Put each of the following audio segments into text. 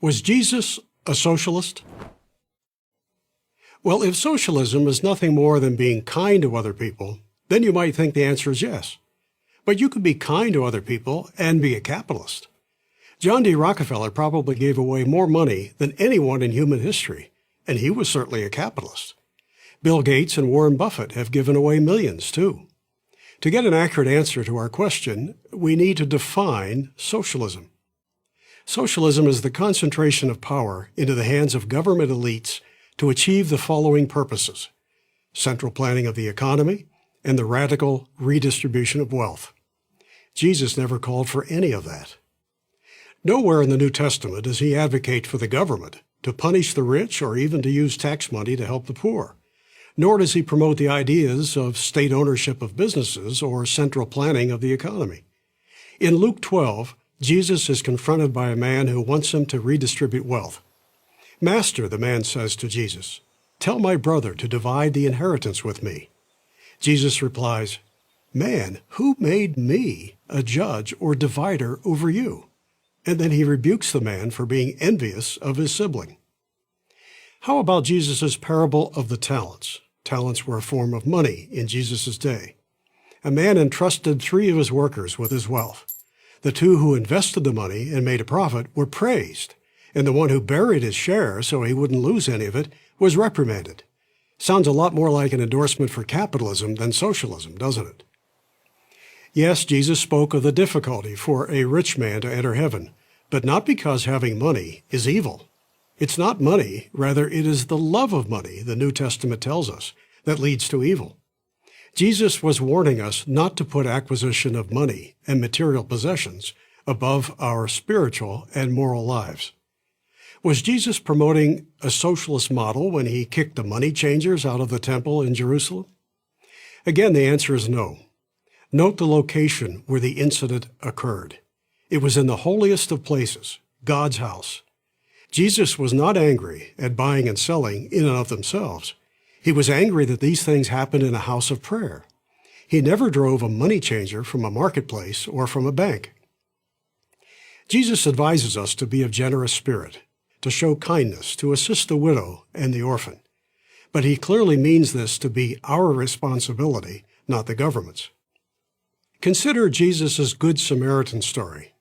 Was Jesus a socialist? Well, if socialism is nothing more than being kind to other people, then you might think the answer is yes. But you could be kind to other people and be a capitalist. John D. Rockefeller probably gave away more money than anyone in human history, and he was certainly a capitalist. Bill Gates and Warren Buffett have given away millions, too. To get an accurate answer to our question, we need to define socialism. Socialism is the concentration of power into the hands of government elites to achieve the following purposes: central planning of the economy and the radical redistribution of wealth. Jesus never called for any of that. Nowhere in the New Testament does he advocate for the government to punish the rich or even to use tax money to help the poor. Nor does he promote the ideas of state ownership of businesses or central planning of the economy. In Luke 12, Jesus is confronted by a man who wants him to redistribute wealth. "Master," the man says to Jesus, "tell my brother to divide the inheritance with me." Jesus replies, "Man, who made me a judge or divider over you?" And then he rebukes the man for being envious of his sibling. How about Jesus' parable of the talents? Talents were a form of money in Jesus' day. A man entrusted 3 of his workers with his wealth. The 2 who invested the money and made a profit were praised, and the one who buried his share so he wouldn't lose any of it was reprimanded. Sounds a lot more like an endorsement for capitalism than socialism, doesn't it? Yes, Jesus spoke of the difficulty for a rich man to enter heaven, but not because having money is evil. It's not money, rather it is the love of money, the New Testament tells us, that leads to evil. Jesus was warning us not to put acquisition of money and material possessions above our spiritual and moral lives. Was Jesus promoting a socialist model when he kicked the money changers out of the temple in Jerusalem? Again, the answer is no. Note the location where the incident occurred. It was in the holiest of places, God's house. Jesus was not angry at buying and selling in and of themselves. He was angry that these things happened in a house of prayer. He never drove a money changer from a marketplace or from a bank. Jesus advises us to be of generous spirit, to show kindness, to assist the widow and the orphan. But he clearly means this to be our responsibility, not the government's. Consider Jesus' Good Samaritan story.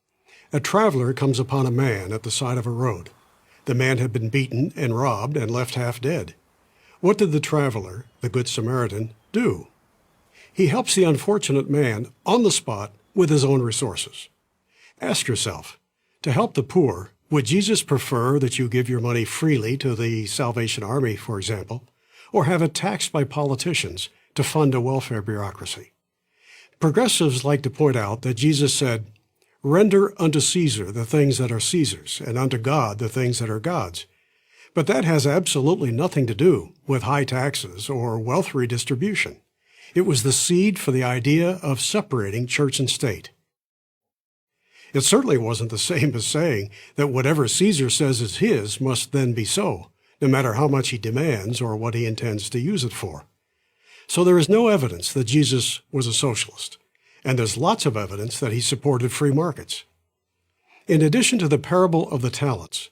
A traveler comes upon a man at the side of a road. The man had been beaten and robbed and left half dead. What did the traveler, the Good Samaritan, do? He helps the unfortunate man on the spot with his own resources. Ask yourself, to help the poor, would Jesus prefer that you give your money freely to the Salvation Army, for example, or have it taxed by politicians to fund a welfare bureaucracy? Progressives like to point out that Jesus said, "Render unto Caesar the things that are Caesar's, and unto God the things that are God's." But that has absolutely nothing to do with high taxes or wealth redistribution. It was the seed for the idea of separating church and state. It certainly wasn't the same as saying that whatever Caesar says is his must then be so, no matter how much he demands or what he intends to use it for. So there is no evidence that Jesus was a socialist, and there's lots of evidence that he supported free markets. In addition to the parable of the talents,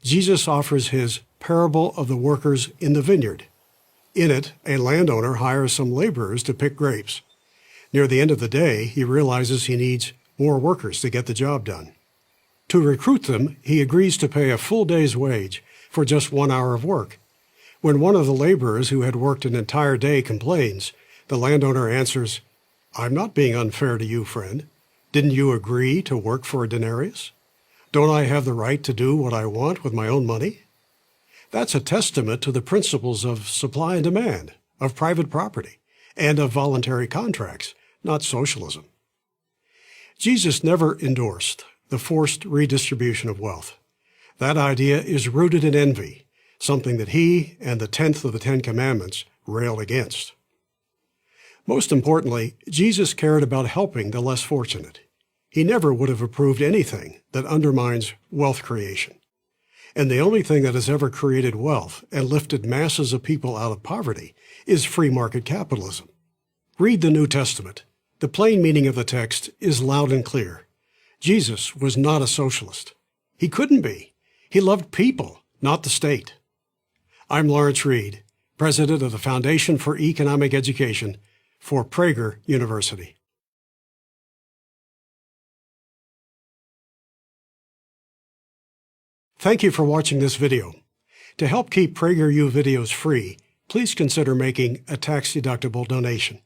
Jesus offers his parable of the workers in the vineyard. In it, a landowner hires some laborers to pick grapes. Near the end of the day, he realizes he needs more workers to get the job done. To recruit them, he agrees to pay a full day's wage for just 1 hour of work. When one of the laborers who had worked an entire day complains, the landowner answers, "I'm not being unfair to you, friend. Didn't you agree to work for a denarius? Don't I have the right to do what I want with my own money?" That's a testament to the principles of supply and demand, of private property, and of voluntary contracts, not socialism. Jesus never endorsed the forced redistribution of wealth. That idea is rooted in envy, something that he and the 10th of the 10 Commandments railed against. Most importantly, Jesus cared about helping the less fortunate. He never would have approved anything that undermines wealth creation. And the only thing that has ever created wealth and lifted masses of people out of poverty is free market capitalism. Read the New Testament. The plain meaning of the text is loud and clear. Jesus was not a socialist. He couldn't be. He loved people, not the state. I'm Lawrence Reed, president of the Foundation for Economic Education for Prager University. Thank you for watching this video. To help keep PragerU videos free, please consider making a tax-deductible donation.